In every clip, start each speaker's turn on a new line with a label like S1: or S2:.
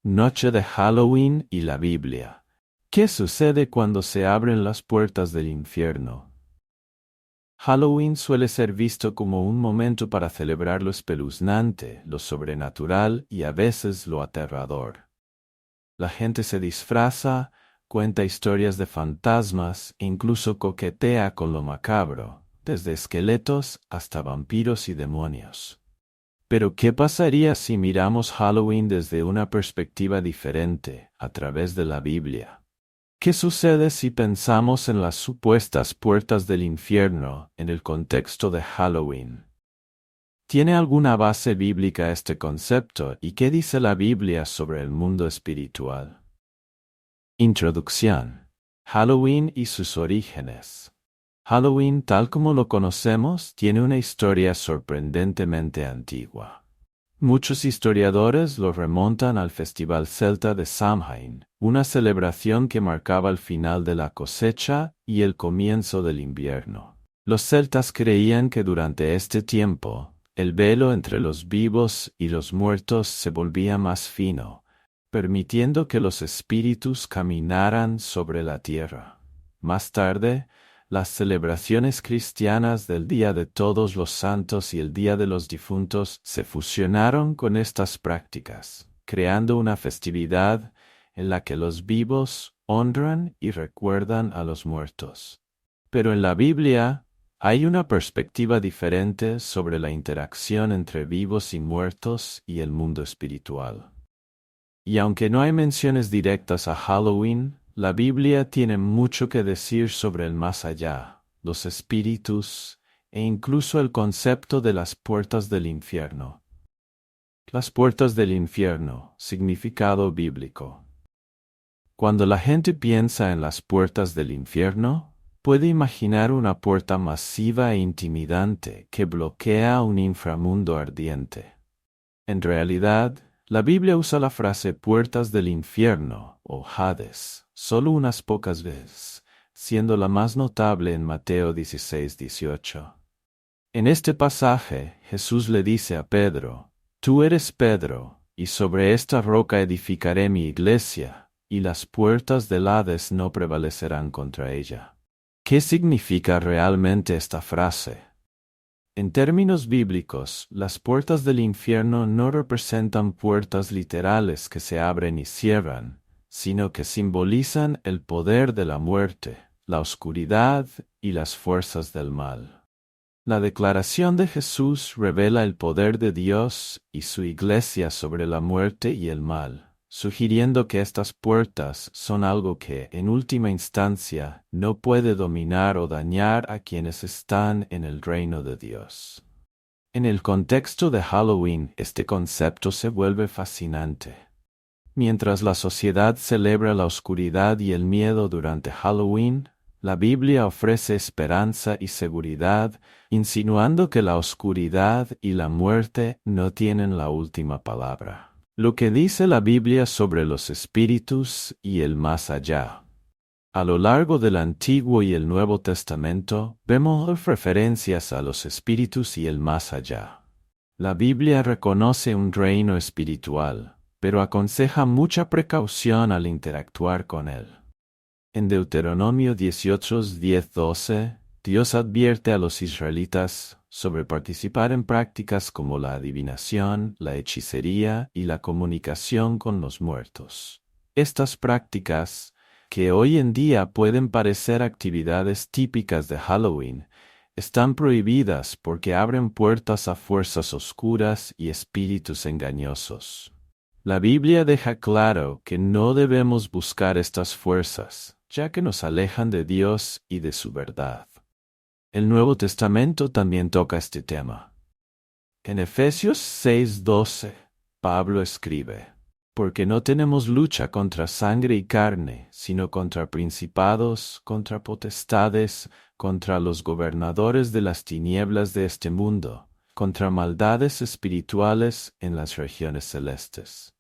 S1: Noche de Halloween y la Biblia. ¿Qué sucede cuando se abren las puertas del infierno? Halloween suele ser visto como un momento para celebrar lo espeluznante, lo sobrenatural y a veces lo aterrador. La gente se disfraza, cuenta historias de fantasmas e incluso coquetea con lo macabro, desde esqueletos hasta vampiros y demonios. Pero ¿qué pasaría si miramos Halloween desde una perspectiva diferente, a través de la Biblia? ¿Qué sucede si pensamos en las supuestas puertas del infierno en el contexto de Halloween? ¿Tiene alguna base bíblica este concepto y qué dice la Biblia sobre el mundo espiritual? Introducción. Halloween y sus orígenes. Halloween, tal como lo conocemos, tiene una historia sorprendentemente antigua. Muchos historiadores lo remontan al festival celta de Samhain, una celebración que marcaba el final de la cosecha y el comienzo del invierno. Los celtas creían que durante este tiempo, el velo entre los vivos y los muertos se volvía más fino, permitiendo que los espíritus caminaran sobre la tierra. Más tarde, las celebraciones cristianas del Día de Todos los Santos y el Día de los Difuntos se fusionaron con estas prácticas, creando una festividad en la que los vivos honran y recuerdan a los muertos. Pero en la Biblia hay una perspectiva diferente sobre la interacción entre vivos y muertos y el mundo espiritual. Y aunque no hay menciones directas a Halloween, la Biblia tiene mucho que decir sobre el más allá, los espíritus e incluso el concepto de las puertas del infierno. Las puertas del infierno, significado bíblico. Cuando la gente piensa en las puertas del infierno, puede imaginar una puerta masiva e intimidante que bloquea un inframundo ardiente. En realidad, la Biblia usa la frase puertas del infierno o Hades solo unas pocas veces, siendo la más notable en Mateo 16:18. En este pasaje, Jesús le dice a Pedro, «Tú eres Pedro, y sobre esta roca edificaré mi iglesia, y las puertas del Hades no prevalecerán contra ella». ¿Qué significa realmente esta frase? En términos bíblicos, las puertas del infierno no representan puertas literales que se abren y cierran, sino que simbolizan el poder de la muerte, la oscuridad y las fuerzas del mal. La declaración de Jesús revela el poder de Dios y su iglesia sobre la muerte y el mal, sugiriendo que estas puertas son algo que, en última instancia, no puede dominar o dañar a quienes están en el reino de Dios. En el contexto de Halloween, este concepto se vuelve fascinante. Mientras la sociedad celebra la oscuridad y el miedo durante Halloween, la Biblia ofrece esperanza y seguridad, insinuando que la oscuridad y la muerte no tienen la última palabra. Lo que dice la Biblia sobre los espíritus y el más allá. A lo largo del Antiguo y el Nuevo Testamento, vemos referencias a los espíritus y el más allá. La Biblia reconoce un reino espiritual, pero aconseja mucha precaución al interactuar con él. En Deuteronomio 18:10-12, Dios advierte a los israelitas sobre participar en prácticas como la adivinación, la hechicería y la comunicación con los muertos. Estas prácticas, que hoy en día pueden parecer actividades típicas de Halloween, están prohibidas porque abren puertas a fuerzas oscuras y espíritus engañosos. La Biblia deja claro que no debemos buscar estas fuerzas, ya que nos alejan de Dios y de su verdad. El Nuevo Testamento también toca este tema. En Efesios 6:12, Pablo escribe, «Porque no tenemos lucha contra sangre y carne, sino contra principados, contra potestades, contra los gobernadores de las tinieblas de este mundo, contra maldades espirituales en las regiones celestes».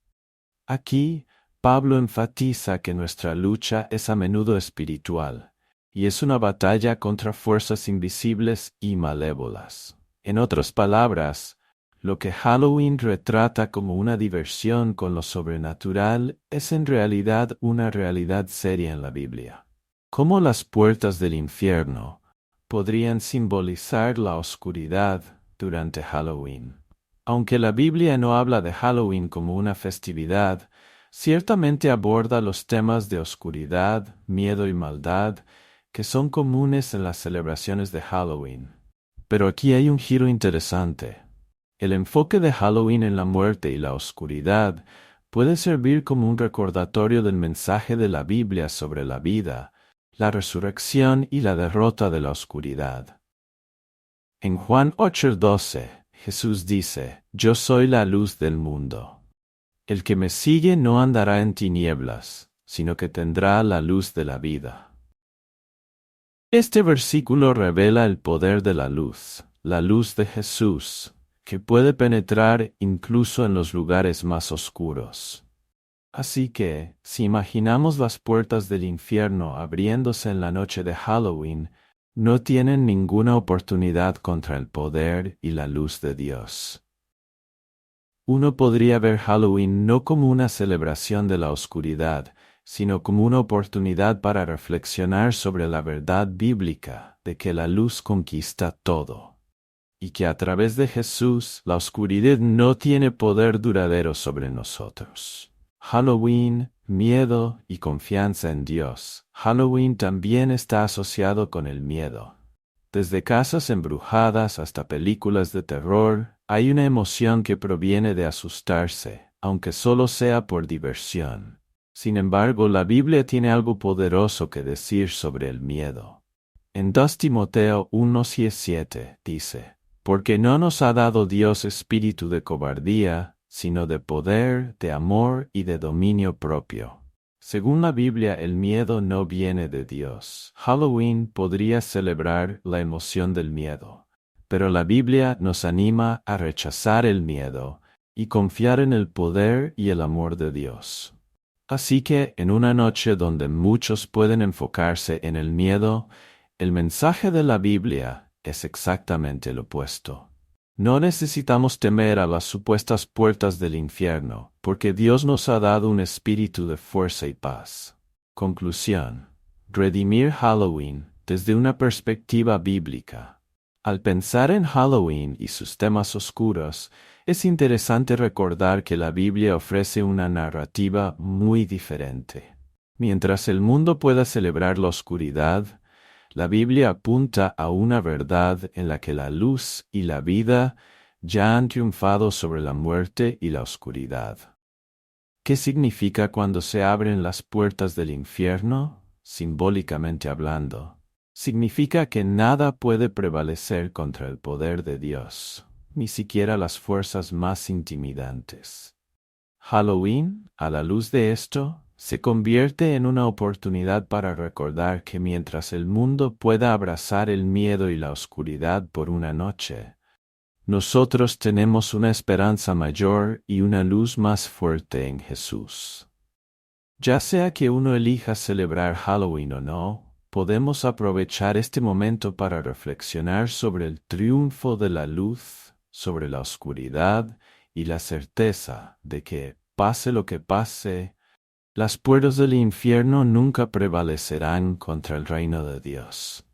S1: Aquí, Pablo enfatiza que nuestra lucha es a menudo espiritual, y es una batalla contra fuerzas invisibles y malévolas. En otras palabras, lo que Halloween retrata como una diversión con lo sobrenatural es en realidad una realidad seria en la Biblia. Como las puertas del infierno podrían simbolizar la oscuridad durante Halloween. Aunque la Biblia no habla de Halloween como una festividad, ciertamente aborda los temas de oscuridad, miedo y maldad que son comunes en las celebraciones de Halloween. Pero aquí hay un giro interesante. El enfoque de Halloween en la muerte y la oscuridad puede servir como un recordatorio del mensaje de la Biblia sobre la vida, la resurrección y la derrota de la oscuridad. En Juan 8:12, Jesús dice, «Yo soy la luz del mundo. El que me sigue no andará en tinieblas, sino que tendrá la luz de la vida». Este versículo revela el poder de la luz de Jesús, que puede penetrar incluso en los lugares más oscuros. Así que, si imaginamos las puertas del infierno abriéndose en la noche de Halloween, no tienen ninguna oportunidad contra el poder y la luz de Dios. Uno podría ver Halloween no como una celebración de la oscuridad, sino como una oportunidad para reflexionar sobre la verdad bíblica de que la luz conquista todo, y que a través de Jesús la oscuridad no tiene poder duradero sobre nosotros. Halloween, miedo y confianza en Dios. Halloween también está asociado con el miedo. Desde casas embrujadas hasta películas de terror, hay una emoción que proviene de asustarse, aunque solo sea por diversión. Sin embargo, la Biblia tiene algo poderoso que decir sobre el miedo. En 2 Timoteo 1:7 dice, «Porque no nos ha dado Dios espíritu de cobardía, sino de poder, de amor y de dominio propio». Según la Biblia, el miedo no viene de Dios. Halloween podría celebrar la emoción del miedo, pero la Biblia nos anima a rechazar el miedo y confiar en el poder y el amor de Dios. Así que, en una noche donde muchos pueden enfocarse en el miedo, el mensaje de la Biblia es exactamente lo opuesto. No necesitamos temer a las supuestas puertas del infierno, porque Dios nos ha dado un espíritu de fuerza y paz. Conclusión. Redimir Halloween desde una perspectiva bíblica. Al pensar en Halloween y sus temas oscuros, es interesante recordar que la Biblia ofrece una narrativa muy diferente. Mientras el mundo pueda celebrar la oscuridad, la Biblia apunta a una verdad en la que la luz y la vida ya han triunfado sobre la muerte y la oscuridad. ¿Qué significa cuando se abren las puertas del infierno? Simbólicamente hablando, significa que nada puede prevalecer contra el poder de Dios, ni siquiera las fuerzas más intimidantes. Halloween, a la luz de esto, se convierte en una oportunidad para recordar que mientras el mundo pueda abrazar el miedo y la oscuridad por una noche, nosotros tenemos una esperanza mayor y una luz más fuerte en Jesús. Ya sea que uno elija celebrar Halloween o no, podemos aprovechar este momento para reflexionar sobre el triunfo de la luz, sobre la oscuridad y la certeza de que, pase lo que pase, las puertas del infierno nunca prevalecerán contra el reino de Dios.